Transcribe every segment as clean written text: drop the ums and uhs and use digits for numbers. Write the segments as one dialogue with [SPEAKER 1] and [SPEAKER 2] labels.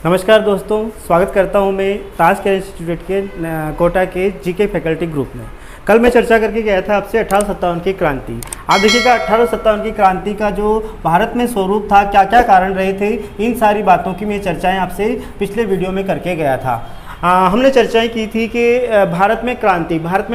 [SPEAKER 1] नमस्कार दोस्तों, स्वागत करता हूं मैं ताज केयर इंस्टीट्यूट के कोटा के जीके फैकल्टी ग्रुप में। कल मैं चर्चा करके गया था आपसे 1857 की क्रांति। आप देखिएगा 1857 की क्रांति का जो भारत में स्वरूप था, क्या क्या कारण रहे थे, इन सारी बातों की मैं चर्चाएं आपसे पिछले वीडियो में करके गया था। हमने चर्चाएं की थी कि भारत में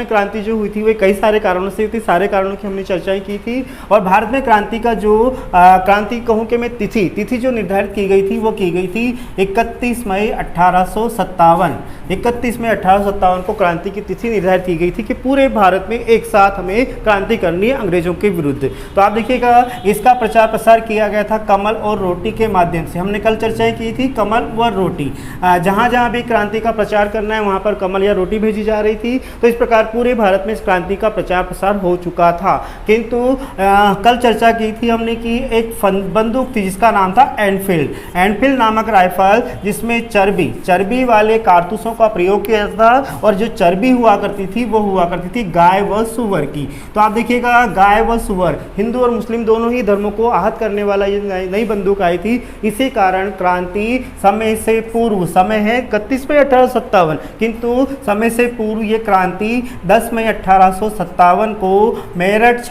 [SPEAKER 1] क्रांति जो हुई थी वो कई सारे कारणों से हुई थी। सारे कारणों की हमने चर्चाएं की थी और भारत में क्रांति का जो क्रांति कहूँ कि मैं तिथि जो निर्धारित की गई थी वो की गई थी 31 मई 1857। 31 मई 1857 को क्रांति की तिथि निर्धारित की गई थी कि पूरे भारत में एक साथ हमें क्रांति करनी है अंग्रेजों के विरुद्ध। तो आप देखिएगा इसका प्रचार प्रसार किया गया था कमल और रोटी के माध्यम से। हमने कल चर्चाएं की थी कमल व रोटी, जहाँ जहाँ भी क्रांति का प्रचार करना है वहाँ पर कमल या रोटी भेजी जा रही थी। तो इस प्रकार पूरे भारत में इस क्रांति का प्रचार प्रसार हो चुका था। किंतु कल चर्चा की थी हमने कि एक बंदूक थी जिसका नाम था एनफील्ड नामक राइफल, जिसमें चर्बी वाले कारतूसों का प्रयोग किया था और जो चर्बी हुआ करती थी वो हुआ करती थी गाय व सुअर की। तो आप देखिएगा गाय व सुअर, हिंदू और मुस्लिम दोनों ही धर्मों को आहत करने वाला ये नई बंदूक आई थी। इसी कारण क्रांति समय से पूर्व, समय है 31 मई 1857, किंतु समय से पूर्व ये क्रांति 10 मई 1857 को मेरठ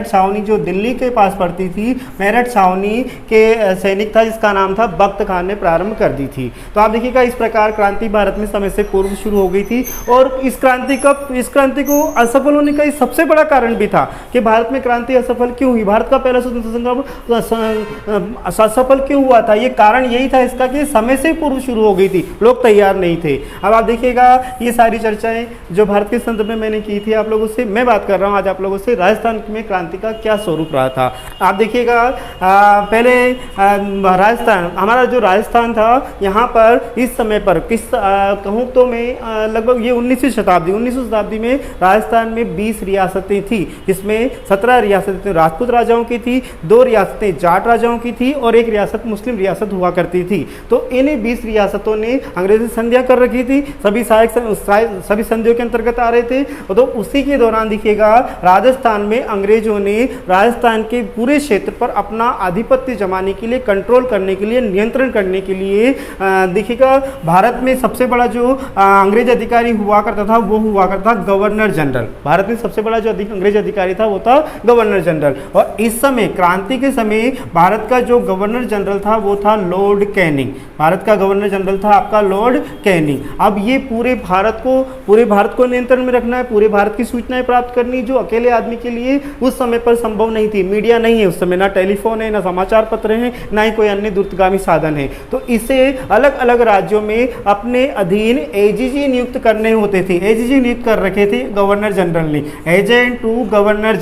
[SPEAKER 1] छावनी जो दिल्ली के पास पड़ती थी, मेरठ छावनी के सैनिक था जिसका नाम था बख्त खान ने प्रारंभ कर दी थी। तो आप देखिएगा इस प्रकार क्रांति भारत में समय से पूर्व शुरू हो गई थी। और इस क्रांति को असफल होने का सबसे बड़ा कारण भी था कि भारत में क्रांति असफल क्यों हुई, भारत का पहला स्वतंत्रता संग्राम असफल क्यों हुआ था। ये कारण यही था इसका कि समय से पूर्व शुरू हो गई थी, लोग तैयार नहीं थे। अब आप देखिएगा ये सारी चर्चाएं जो भारत के संदर्भ में मैंने की थी आप लोगों से, मैं बात कर रहा हूं आज आप लोगों से राजस्थान में क्रांति का क्या स्वरूप रहा था। आप देखिएगा पहले राजस्थान, हमारा जो राजस्थान था, यहाँ पर इस समय पर कहूँ तो मैं लगभग ये 19वीं शताब्दी में राजस्थान में 20 रियासतें थी, जिसमें 17 रियासतें राजपूत राजाओं की थी, 2 रियासतें जाट राजाओं की थी और 1 रियासत मुस्लिम रियासत हुआ करती थी। तो इन्हीं 20 रियासतों ने अंग्रेजी संधियां कर रखी थी, सभी संधियों के अंतर्गत आ रहे थे। तो उसी के दौरान देखिएगा राजस्थान में अंग्रेजों ने राजस्थान के पूरे क्षेत्र पर अपना आधिपत्य जमाने के लिए, कंट्रोल करने के लिए, नियंत्रण करने के लिए देखिएगा भारत में सबसे बड़ा जो अंग्रेज अधिकारी हुआ करता था वो हुआ करता गवर्नर जनरल। भारत में सबसे बड़ा जो अंग्रेज अधिकारी था वो था गवर्नर जनरल। और इस समय क्रांति के समय भारत का जो गवर्नर जनरल था वो था लॉर्ड कैनिंग। भारत का गवर्नर जनरल था आपका लॉर्ड कैनिंग। अब ये पूरे भारत को नियंत्रण में रखना है, पूरे भारत की सूचनाएं प्राप्त करनी, जो अकेले आदमी के लिए उस समय पर संभव नहीं थी। मीडिया नहीं है उस समय, ना टेलीफोन है, ना समाचार पत्र हैं, ना ही कोई अन्य द्रुतगामी साधन है। तो इसे अलग अलग राज्यों में अपने अधीन एजीजी नियुक्त करने होते थे। एजीजी नियुक्त कर रखे थे गवर्नर जनरल ने, एजेंट टू गवर्नर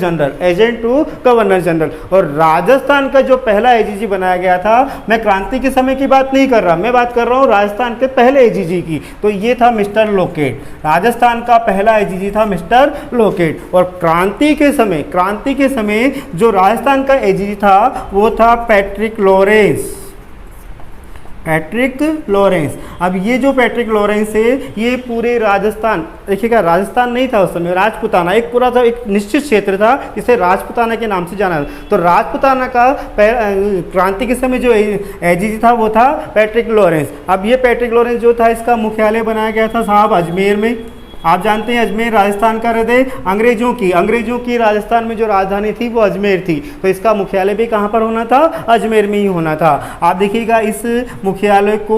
[SPEAKER 1] जनरल। और राजस्थान का जो पहला एजीजी बनाया गया था, मैं क्रांति के समय की बात नहीं कर रहा, मैं बात कर रहा हूँ राजस्थान के पहले एजीजी की, तो ये था मिस्टर लोकेट। राजस्थान का पहला एजीजी था मिस्टर लोकेट। और क्रांति के समय जो राजस्थान का एजीजी था वो था पैट्रिक लॉरेंस। अब ये जो पैट्रिक लॉरेंस है ये पूरे राजस्थान, देखिएगा राजस्थान नहीं था उस समय, राजपुताना एक पूरा था, एक निश्चित क्षेत्र था जिसे राजपुताना के नाम से जाना। तो राजपुताना का क्रांति के समय जो एजीजी था वो था पैट्रिक लॉरेंस। अब ये पैट्रिक लॉरेंस जो था इसका मुख्यालय बनाया गया था साहब अजमेर में। आप जानते हैं अजमेर राजस्थान का हृदय, अंग्रेजों की राजस्थान में जो राजधानी थी वो अजमेर थी। तो इसका मुख्यालय भी कहाँ पर होना था, अजमेर में ही होना था। आप देखिएगा इस मुख्यालय को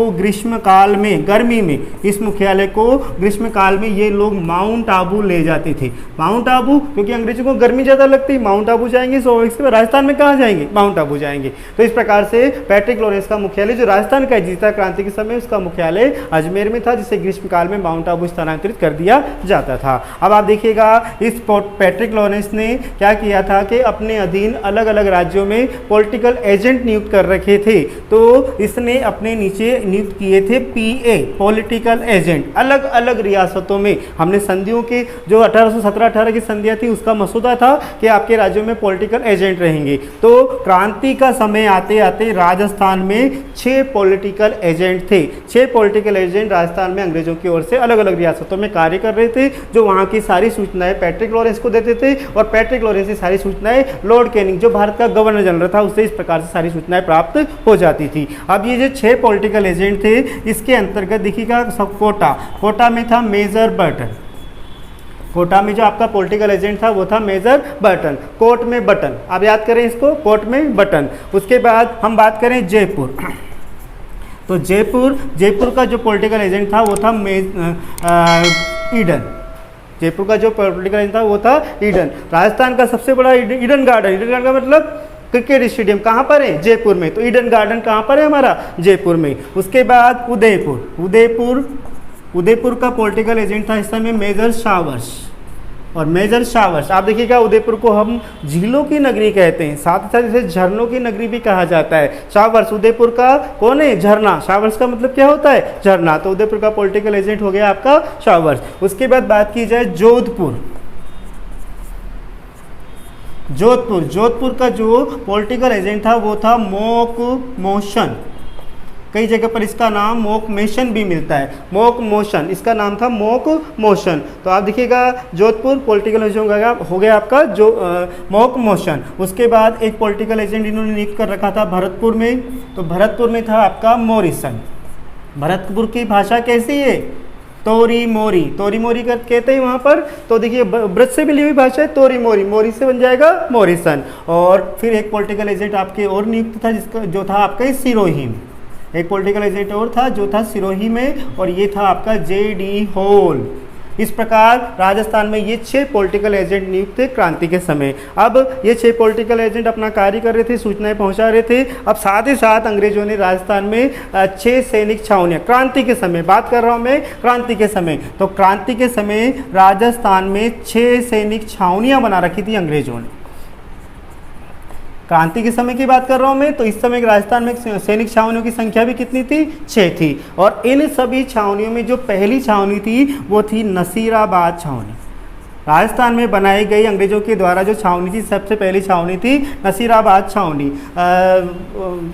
[SPEAKER 1] गर्मी में इस मुख्यालय को ग्रीष्म काल में ये लोग माउंट आबू ले जाते थे। माउंट आबू क्योंकि अंग्रेजों को गर्मी ज़्यादा लगती, माउंट आबू जाएंगे, सो राजस्थान में कहाँ जाएंगे, माउंट आबू जाएंगे। तो इस प्रकार से पैट्रिक लॉरेंस का मुख्यालय जो राजस्थान का जीता क्रांति के समय, उसका मुख्यालय अजमेर में था, जिसे ग्रीष्म काल में माउंट आबू स्थानांतरित कर दिया जाता था। अब आप देखिएगा इस पैट्रिक लॉरेंस ने क्या किया था कि अपने अधीन अलग अलग राज्यों में पॉलिटिकल एजेंट नियुक्त कर रखे थे। तो इसने अपने नीचे नियुक्त किए थे पीए, पॉलिटिकल एजेंट, अलग अलग रियासतों में। हमने संधियों के जो 1817-18 की संधियां थी उसका मसौदा था कि आपके राज्यों में पॉलिटिकल एजेंट रहेंगे। तो क्रांति का समय आते आते राजस्थान में 6 पॉलिटिकल एजेंट थे। 6 पॉलिटिकल एजेंट राजस्थान में अंग्रेजों की ओर से अलग अलग रियासतों में कार्य कर रहे थे, जो वहाँ की सारी सूचनाएं पैट्रिक लॉरेंस को देते थे और पैट्रिक लॉरेंस से सारी सूचनाएं लॉर्ड कैनिंग जो भारत का गवर्नर जनरल था उससे इस प्रकार से सारी सूचनाएं प्राप्त हो जाती थी। अब ये जो 6 पॉलिटिकल एजेंट थे इसके अंतर्गत देखिएगा कोटा में था मेजर बर्टन, कोटा में जो आपका पॉलिटिकल एजेंट था वो था मेजर बर्टन, कोर्ट में बटन, आप याद करें इसको, कोर्ट में बटन। उसके बाद हम बात करें जयपुर, तो जयपुर का जो पॉलिटिकल एजेंट था वो था ईडन, जयपुर का जो पॉलिटिकल एजेंट था वो था ईडन। राजस्थान का सबसे बड़ा ईडन गार्डन का मतलब क्रिकेट स्टेडियम कहाँ पर है, जयपुर में, तो ईडन गार्डन कहाँ पर है हमारा, जयपुर में। उसके बाद उदयपुर का पॉलिटिकल एजेंट था इस समय मेजर शावर्स, और मेजर शावर्स आप देखिएगा उदयपुर को हम झीलों की नगरी कहते हैं, साथ ही साथ इसे झरनों की नगरी भी कहा जाता है। शावर्स उदयपुर का कौन है, झरना, शावर्स का मतलब क्या होता है, झरना, तो उदयपुर का पॉलिटिकल एजेंट हो गया आपका शावर्स। उसके बाद बात की जाए जोधपुर का जो पॉलिटिकल एजेंट था वो था मोक मोशन, कई जगह पर इसका नाम मोक मेशन भी मिलता है, मोक मोशन, इसका नाम था मोक मोशन। तो आप देखिएगा जोधपुर पॉलिटिकल एजेंट हो गया आपका जो मोक मोशन। उसके बाद एक पॉलिटिकल एजेंट इन्होंने नियुक्त कर रखा था भरतपुर में, तो भरतपुर में था आपका मोरिसन। भरतपुर की भाषा कैसी है, तोरी मोरी कहते हैं वहाँ पर, तो देखिए ब्रज से भी ली हुई भाषा है, तोरी मोरी से बन जाएगा मोरिसन। और फिर एक पॉलिटिकल एजेंट आपके और नियुक्त था जिसका जो था आपका सिरोही में, एक पॉलिटिकल एजेंट और था जो था सिरोही में, और ये था आपका J.D. होल। इस प्रकार राजस्थान में ये 6 पॉलिटिकल एजेंट नियुक्त थे क्रांति के समय। अब ये 6 पॉलिटिकल एजेंट अपना कार्य कर रहे थे, सूचनाएं पहुंचा रहे थे। अब साथ ही साथ अंग्रेजों ने राजस्थान में 6 सैनिक छावनियाँ, क्रांति के समय बात कर रहा हूँ मैं, क्रांति के समय, तो क्रांति के समय राजस्थान में 6 सैनिक छावनियाँ बना रखी थी अंग्रेजों ने। क्रांति के समय की बात कर रहा हूँ मैं, तो इस समय राजस्थान में सैनिक छावनियों की संख्या भी कितनी थी, 6 थी। और इन सभी छावनियों में जो पहली छावनी थी वो थी नसीराबाद छावनी। राजस्थान में बनाई गई अंग्रेजों के द्वारा जो छावनी थी, सबसे पहली छावनी थी नसीराबाद छावनी।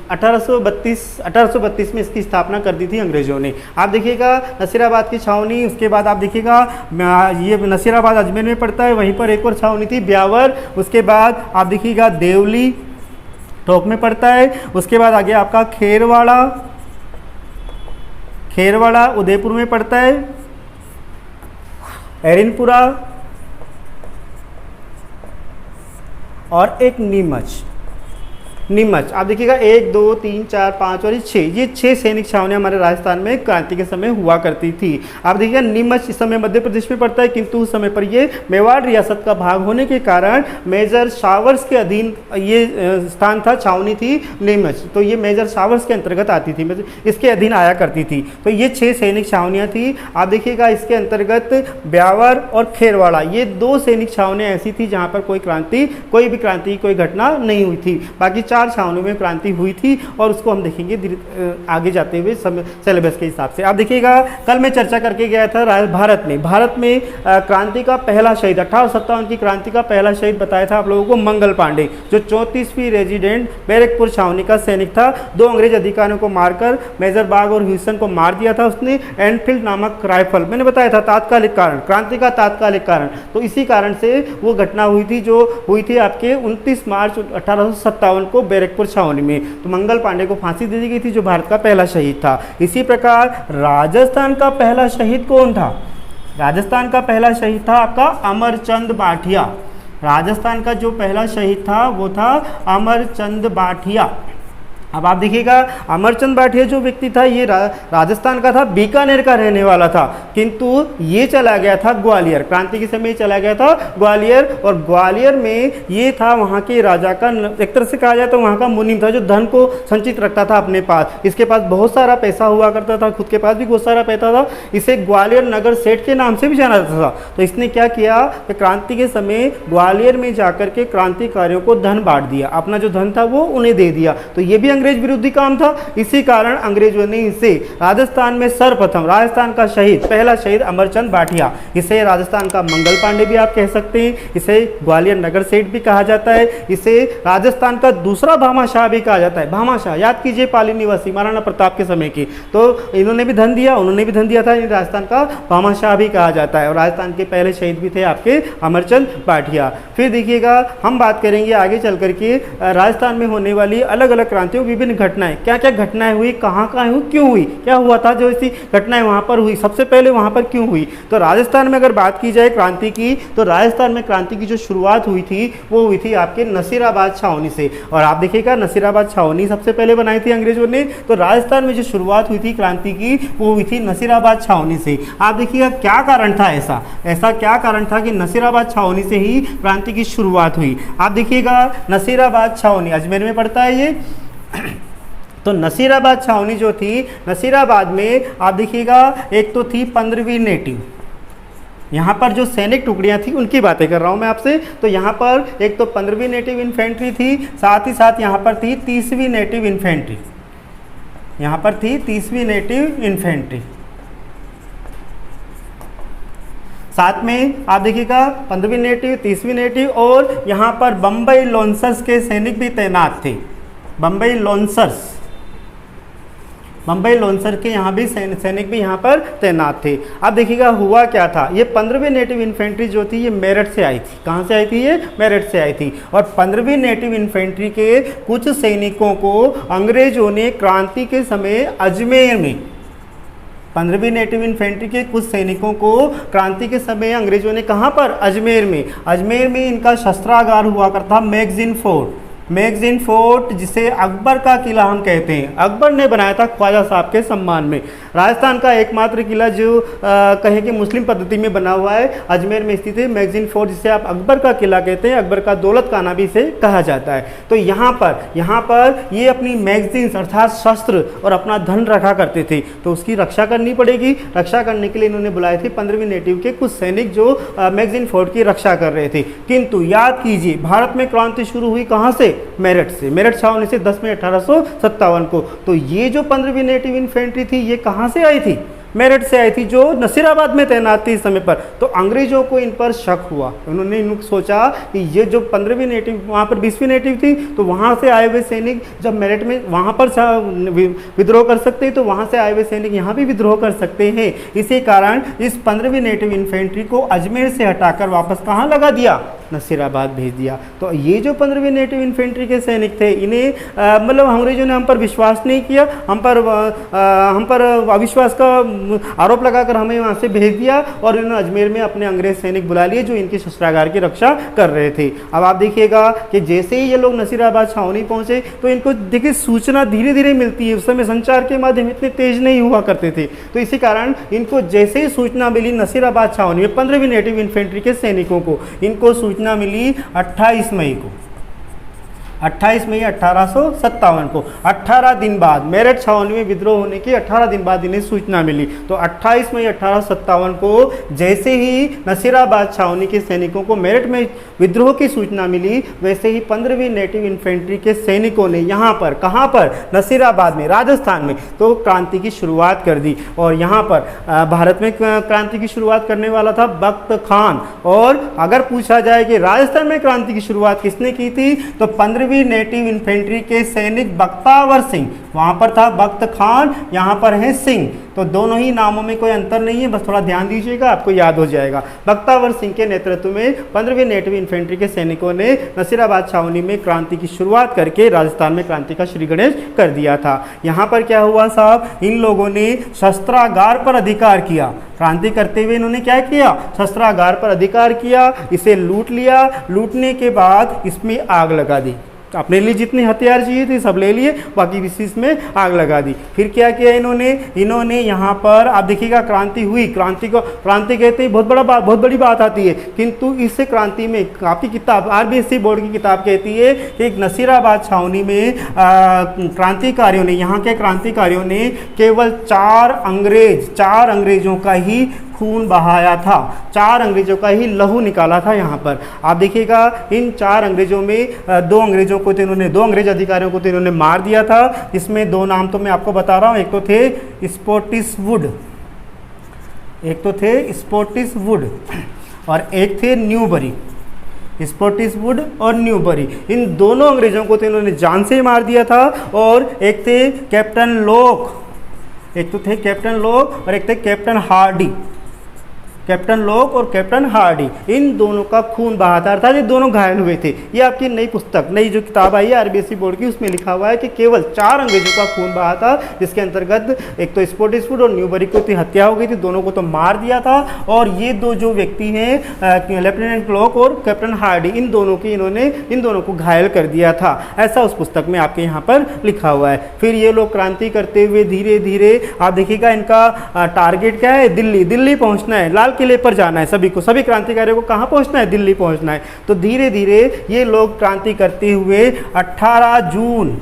[SPEAKER 1] 1832 में इसकी स्थापना कर दी थी अंग्रेजों ने। आप देखिएगा नसीराबाद की छावनी, उसके बाद आप देखिएगा ये नसीराबाद अजमेर में पड़ता है, वहीं पर एक और छावनी थी ब्यावर। उसके बाद आप देखिएगा देवली टोंक में पड़ता है। उसके बाद आगे आपका खेरवाड़ा उदयपुर में पड़ता है, एरिनपुरा और एक नीमच। आप देखिएगा 1 2 3 4 5 और 6, ये 6 सैनिक छावनियाँ हमारे राजस्थान में क्रांति के समय हुआ करती थी। आप देखिएगा नीमच इस समय मध्य प्रदेश में पड़ता है, किंतु उस समय पर ये मेवाड़ रियासत का भाग होने के कारण मेजर शावर्स के अधीन ये स्थान था, छावनी थी नीमच, तो ये मेजर शावर्स के अंतर्गत आती थी, इसके अधीन आया करती थी। तो ये 6 सैनिक छावनियाँ थी। आप देखिएगा इसके अंतर्गत ब्यावर और खेरवाड़ा, ये 2 सैनिक छावनियाँ ऐसी थी जहाँ पर कोई भी क्रांति कोई घटना नहीं हुई थी। बाकी 4 छावनियों में क्रांति हुई थी, और उसको हम देखेंगे आगे जाते हुए सिलेबस के हिसाब से। आप देखिएगा कल मैं चर्चा करके गया था भारत में क्रांति का पहला शहीद, 1857 की क्रांति का पहला शहीद बताया था आप लोगों को मंगल पांडे, जो 34वीं रेजिडेंट बैरकपुर छावनी का सैनिक था। 2 अंग्रेज अधिकारियों को मारकर मेजर बाग और ह्यूस्टन को मार दिया था उसने। एनफील्ड नामक राइफल, मैंने बताया था तात्कालिक कारण, क्रांति का तात्कालिक कारण, तो इसी कारण से वो घटना हुई थी जो हुई थी आपके 29 मार्च 1857 को बैरकपुर छावनी में। तो मंगल पांडे को फांसी दे दी गई थी, जो भारत का पहला शहीद था। इसी प्रकार राजस्थान का पहला शहीद कौन था, राजस्थान का पहला शहीद था आपका अमरचंद बाठिया। राजस्थान का जो पहला शहीद था वो था अमरचंद बाठिया। अब आप देखिएगा अमरचंद बाठिया जो व्यक्ति था ये राजस्थान का था, बीकानेर का रहने वाला था, किंतु ये चला गया था ग्वालियर, क्रांति के समय चला गया था ग्वालियर, और ग्वालियर में ये था वहाँ के राजा का, एक तरह से कहा जाए तो वहाँ का मुनीम था, जो धन को संचित रखता था अपने पास। इसके पास बहुत सारा पैसा हुआ करता था, खुद के पास भी बहुत सारा पैसा था। इसे ग्वालियर नगर सेठ के नाम से भी जाना जाता था। तो इसने क्या किया कि क्रांति के समय ग्वालियर में जाकर के क्रांतिकारियों को धन बांट दिया, अपना जो धन था वो उन्हें दे दिया। तो ये भी अंग्रेज विरोधी काम था। इसी कारण अंग्रेजों ने इसे राजस्थान में सर्वप्रथम, राजस्थान का शहीद, पहला शहीद अमरचंद भाटिया, इसे राजस्थान का मंगल पांडे भी आप कह सकते हैं, इसे ग्वालियर नगर सेठ भी कहा जाता है, इसे राजस्थान का दूसरा भामाशाह भी कहा जाता है। भामाशाह याद कीजिए, पाली निवासी महाराणा प्रताप के समय की, तो इन्होंने भी धन दिया, उन्होंने भी धन दिया था, राजस्थान का भामाशाह भी कहा जाता है। और राजस्थान के पहले शहीद भी थे आपके अमरचंद भाटिया। फिर देखिएगा हम बात करेंगे आगे चल करके राजस्थान में होने वाली अलग अलग क्रांतियों, विभिन्न घटनाएं, क्या क्या घटनाएं हुई, कहाँ कहाँ हुई, क्यों हुई, क्या हुआ था जो ऐसी घटनाएं वहाँ पर हुई, सबसे पहले वहाँ पर क्यों हुई। तो राजस्थान में अगर बात की जाए क्रांति की, तो राजस्थान में क्रांति की जो शुरुआत हुई थी वो हुई थी आपके नसीराबाद छावनी से। और आप देखिएगा नसीराबाद छावनी सबसे पहले बनाई थी अंग्रेजों ने। तो राजस्थान में जो शुरुआत हुई थी क्रांति की वो हुई थी नसीराबाद छावनी से। आप देखिएगा क्या कारण था, ऐसा क्या कारण था कि नसीराबाद छावनी से ही क्रांति की शुरुआत हुई। आप देखिएगा नसीराबाद छावनी अजमेर में पड़ता है ये। तो नसीराबाद छावनी जो थी, नसीराबाद में आप देखिएगा एक तो थी 15वीं नेटिव, यहाँ पर जो सैनिक टुकड़ियाँ थी उनकी बातें कर रहा हूँ मैं आपसे। तो यहाँ पर एक तो 15वीं नेटिव इन्फेंट्री थी, साथ ही साथ यहाँ पर थी 30वीं नेटिव इन्फेंट्री, यहाँ पर थी 30वीं नेटिव इन्फेंट्री। साथ में आप देखिएगा 15वीं नेटिव, 30वीं नेटिव, और यहाँ पर बम्बई लॉन्सर्स के सैनिक भी तैनात थे। बम्बई लॉन्सर के यहाँ भी सैनिक भी यहाँ पर तैनात थे। अब देखिएगा हुआ क्या था, ये 15वीं नेटिव इन्फेंट्री जो थी ये मेरठ से आई थी। कहाँ से आई थी ये? मेरठ से आई थी। और 15वीं नेटिव इन्फेंट्री के कुछ सैनिकों को अंग्रेजों ने क्रांति के समय अजमेर में, 15वीं नेटिव इन्फेंट्री के कुछ सैनिकों को क्रांति के समय अंग्रेजों ने कहाँ पर? अजमेर में इनका शस्त्रागार हुआ करता मैगजीन फोर्ट, जिसे अकबर का किला हम कहते हैं। अकबर ने बनाया था ख्वाजा साहब के सम्मान में। राजस्थान का एकमात्र किला जो कहें कि मुस्लिम पद्धति में बना हुआ है, अजमेर में स्थित है मैगजीन फोर्ट, जिसे आप अकबर का किला कहते हैं। अकबर का दौलत खाना भी इसे कहा जाता है। तो यहाँ पर ये अपनी मैगजीन्स अर्थात शस्त्र और अपना धन रखा करते थे, तो उसकी रक्षा करनी पड़ेगी। रक्षा करने के लिए इन्होंने बुलाए थे 15वीं नेटिव के कुछ सैनिक जो मैगजीन फोर्ट की रक्षा कर रहे थे। किंतु याद कीजिए, भारत में क्रांति शुरू हुई कहाँ से? मेरठ छावनी से 10 मई 1857 को। तो ये जो 15वीं नेटिव इन्फेंट्री थी ये कहाँ से आई थी? मेरठ से आई थी, जो नसीराबाद में तैनात थी इस समय पर। तो अंग्रेजों को इन पर शक हुआ, उन्होंने सोचा कि ये जो 15वीं नेटिव, वहाँ पर 20वीं नेटिव थी, तो वहाँ से आए हुए सैनिक जब मेरठ में वहाँ पर विद्रोह कर सकते हैं, तो वहाँ से आए हुए सैनिक यहाँ भी विद्रोह कर सकते हैं। इसी कारण इस 15वीं नेटिव इन्फेंट्री को अजमेर से हटाकर वापस कहाँ लगा दिया? नसीराबाद भेज दिया। तो ये जो 15वीं नेटिव इन्फेंट्री के सैनिक थे, इन्हें मतलब अंग्रेजों ने हम पर विश्वास नहीं किया, हम पर अविश्वास का आरोप लगाकर हमें वहाँ से भेज दिया, और इन्होंने अजमेर में अपने अंग्रेज सैनिक बुला लिए जो इनके शस्त्रागार की रक्षा कर रहे थे। अब आप देखिएगा कि जैसे ही ये लोग नसीराबाद छावनी पहुँचे, तो इनको देखिए सूचना धीरे धीरे मिलती है। उस समय संचार के माध्यम इतने तेज नहीं हुआ करते थे, तो इसी कारण इनको जैसे ही सूचना मिली नसीराबाद छावनी में 15वीं नेटिव इन्फेंट्री के सैनिकों को, इनको सूचना मिली 28 मई 1857 को। 18 दिन बाद, मेरठ छावनी में विद्रोह होने की 18 दिन बाद इन्हें सूचना मिली। तो 28 मई 1857 को जैसे ही नसीराबाद छावनी के सैनिकों को मेरठ में विद्रोह की सूचना मिली, वैसे ही 15वीं नेटिव इन्फेंट्री के सैनिकों ने यहाँ पर, कहाँ पर? नसीराबाद में, राजस्थान में, तो क्रांति की शुरुआत कर दी। और यहाँ पर भारत में क्रांति की शुरुआत करने वाला था बख्त खान। और अगर पूछा जाए कि राजस्थान में क्रांति की शुरुआत किसने की थी, तो 15वीं नेटिव इन्फेंट्री के सैनिक बख्तावर सिंह, वहां पर था बख्त खान, यहां पर है सिंह। तो दोनों ही नामों में कोई अंतर नहीं है, बस थोड़ा ध्यान दीजिएगा, आपको याद हो जाएगा। बख्तावर सिंह के नेतृत्व में 15वीं नेटिव इन्फेंट्री के सैनिकों ने नसीराबाद छावनी में क्रांति की शुरुआत करके राजस्थान में क्रांति का श्री गणेश कर दिया था। यहाँ पर क्या हुआ साहब, इन लोगों ने शस्त्रागार पर अधिकार किया। क्रांति करते हुए इन्होंने क्या किया? शस्त्रागार पर अधिकार किया, इसे लूट लिया। लूटने के बाद इसमें आग लगा दी। अपने लिए जितने हथियार चाहिए थे सब ले लिए, बाकी विशेष में आग लगा दी। फिर क्या किया इन्होंने यहाँ पर, आप देखिएगा क्रांति हुई, क्रांति कहते हैं बहुत बड़ी बात आती है, किंतु इस क्रांति में काफ़ी किताब, RBSc बोर्ड की किताब कहती है कि एक नसीराबाद छावनी में यहाँ के क्रांतिकारियों ने केवल 4 अंग्रेजों का ही खून बहाया था, 4 अंग्रेजों का ही लहू निकाला था यहाँ पर। आप देखिएगा इन 4 अंग्रेजों में 2 अंग्रेजों को तो इन्होंने 2 अंग्रेज अधिकारियों को तो इन्होंने मार दिया था। इसमें 2 नाम तो मैं आपको बता रहा हूँ, एक तो थे स्पॉटिसवुड, एक तो थे स्पॉटिसवुड और एक थे न्यूबरी। स्पॉटिसवुड और न्यूबरी, इन दोनों अंग्रेजों को तो इन्होंने जान से ही मार दिया था। और एक थे कैप्टन लॉक, एक तो थे कैप्टन लॉक और एक थे कैप्टन हार्डी। कैप्टन लॉक और कैप्टन हार्डी, इन दोनों का खून बहा था, अर्थात ये दोनों घायल हुए थे। ये आपकी नई पुस्तक, नई जो किताब आई है आरबीएसई बोर्ड की, उसमें लिखा हुआ है कि केवल 4 अंग्रेजों का खून बहा था, जिसके अंतर्गत एक तो स्पॉटिसवुड और न्यूबरी को तो हत्या हो गई थी, दोनों को तो मार दिया था। और ये 2 जो व्यक्ति हैं लेफ्टिनेंट लॉक और कैप्टन हार्डी, इन दोनों को घायल कर दिया था, ऐसा उस पुस्तक में आपके यहाँ पर लिखा हुआ है। फिर ये लोग क्रांति करते हुए धीरे धीरे, आप देखिएगा इनका टारगेट क्या है, दिल्ली पहुँचना है, लाल किले पर जाना है सभी क्रांतिकारियों को कहाँ पहुँचना है, दिल्ली पहुँचना है। तो धीरे धीरे ये लोग क्रांति करते हुए 18 जून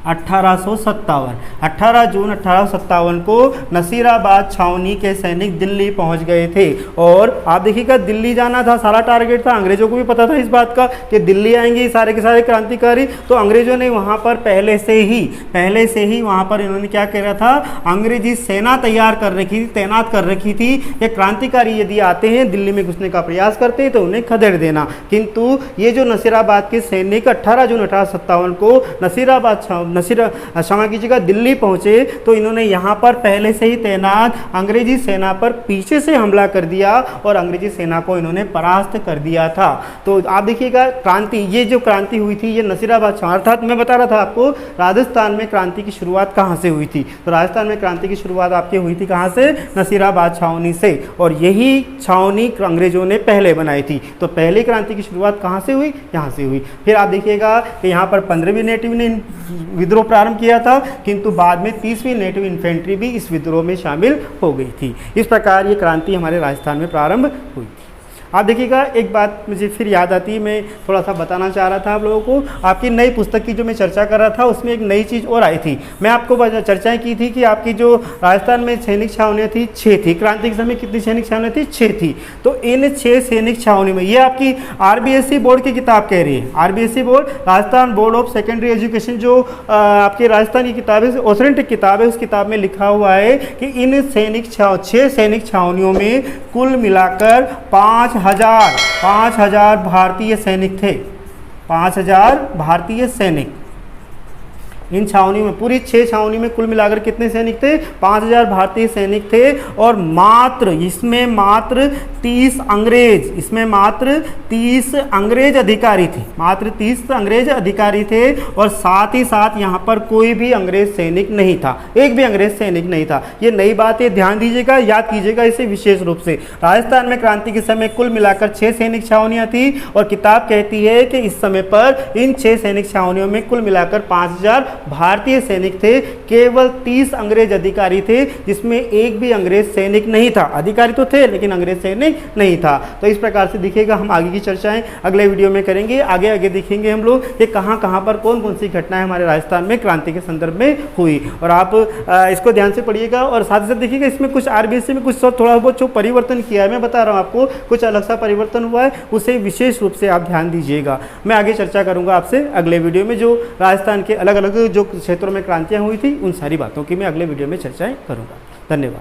[SPEAKER 1] 1857 को नसीराबाद छावनी के सैनिक दिल्ली पहुंच गए थे। और आप देखिएगा दिल्ली जाना था, सारा टारगेट था, अंग्रेजों को भी पता था इस बात का कि दिल्ली आएंगे सारे के सारे क्रांतिकारी। तो अंग्रेजों ने वहां पर पहले से ही वहां पर इन्होंने क्या करा था, अंग्रेजी सेना तैनात कर रखी थी कि क्रांतिकारी यदि आते हैं दिल्ली में घुसने का प्रयास करते हैं तो उन्हें खदेड़ देना। किंतु ये जो नसीराबाद के सैनिक 18 जून 1857 को क्षमा कीजिएगा दिल्ली पहुंचे, तो इन्होंने यहाँ पर पहले से ही तैनात अंग्रेजी सेना पर पीछे से हमला कर दिया और अंग्रेजी सेना को इन्होंने परास्त कर दिया था। तो आप देखिएगा ये जो क्रांति हुई थी ये नसीराबाद छावनी, अर्थात मैं बता रहा था आपको राजस्थान में क्रांति की शुरुआत कहाँ से हुई थी। तो राजस्थान में क्रांति की शुरुआत आपकी हुई थी कहाँ से, नसीराबाद छावनी से। और यही छावनी अंग्रेजों ने पहले बनाई थी। तो पहली क्रांति की शुरुआत कहाँ से हुई, यहाँ से हुई। फिर आप देखिएगा कि यहाँ पर 15वीं नेटिव ने विद्रोह प्रारंभ किया था, किंतु बाद में 30वीं नेटिव इन्फेंट्री भी इस विद्रोह में शामिल हो गई थी। इस प्रकार ये क्रांति हमारे राजस्थान में प्रारंभ हुई थी। आप देखिएगा एक बात मुझे फिर याद आती है, मैं थोड़ा सा बताना चाह रहा था आप लोगों को। आपकी नई पुस्तक की जो मैं चर्चा कर रहा था उसमें एक नई चीज़ और आई थी। मैं आपको चर्चाएं की थी कि आपकी जो राजस्थान में सैनिक छावनियाँ थी 6 थी। क्रांति के समय कितनी सैनिक छावनियाँ थी, 6 थी। तो इन 6 सैनिक छावनी में, ये आपकी आरबीएसई बोर्ड की किताब कह रही है, RBSE board Rajasthan board of secondary education जो आपकी राजस्थान की किताब है, ऑथेंटिक किताब है, उस किताब में लिखा हुआ है कि इन 6 सैनिक छावनियों में कुल मिलाकर 5,000 भारतीय सैनिक थे। 5,000 भारतीय सैनिक इन छावनी में, पूरी 6 छावनी में कुल मिलाकर कितने सैनिक थे, 5,000 भारतीय सैनिक थे। और इसमें मात्र 30 अंग्रेज अधिकारी थे, मात्र 30 अंग्रेज अधिकारी थे। और साथ ही साथ यहाँ पर कोई भी अंग्रेज सैनिक नहीं था, एक भी अंग्रेज सैनिक नहीं था। ये नई बात है, ध्यान दीजिएगा, याद कीजिएगा इसे विशेष रूप से। राजस्थान में क्रांति के समय कुल मिलाकर 6 सैनिक छावनियाँ थी और किताब कहती है कि इस समय पर इन 6 सैनिक छावनियों में कुल मिलाकर 5,000 भारतीय सैनिक थे। केवल 30 अंग्रेज अधिकारी थे, जिसमें एक भी अंग्रेज सैनिक नहीं था। अधिकारी तो थे लेकिन अंग्रेज सैनिक नहीं था। तो इस प्रकार से दिखेगा, हम आगे की चर्चाएं अगले वीडियो में करेंगे। आगे देखेंगे हम लोग कि कहाँ पर कौन सी घटनाएं हमारे राजस्थान में क्रांति के संदर्भ में हुई। और आप इसको ध्यान से पढ़िएगा और साथ ही साथ देखिएगा इसमें कुछ आरबीएसई में कुछ थोड़ा बहुत जो परिवर्तन किया है, मैं बता रहा हूँ आपको, कुछ अलग सा परिवर्तन हुआ है, उसे विशेष रूप से आप ध्यान दीजिएगा। मैं आगे चर्चा करूँगा आपसे अगले वीडियो में, जो राजस्थान के अलग अलग जो क्षेत्रों में क्रांतियाँ हुई थी उन सारी बातों की मैं अगले वीडियो में चर्चाएं करूँगा। धन्यवाद।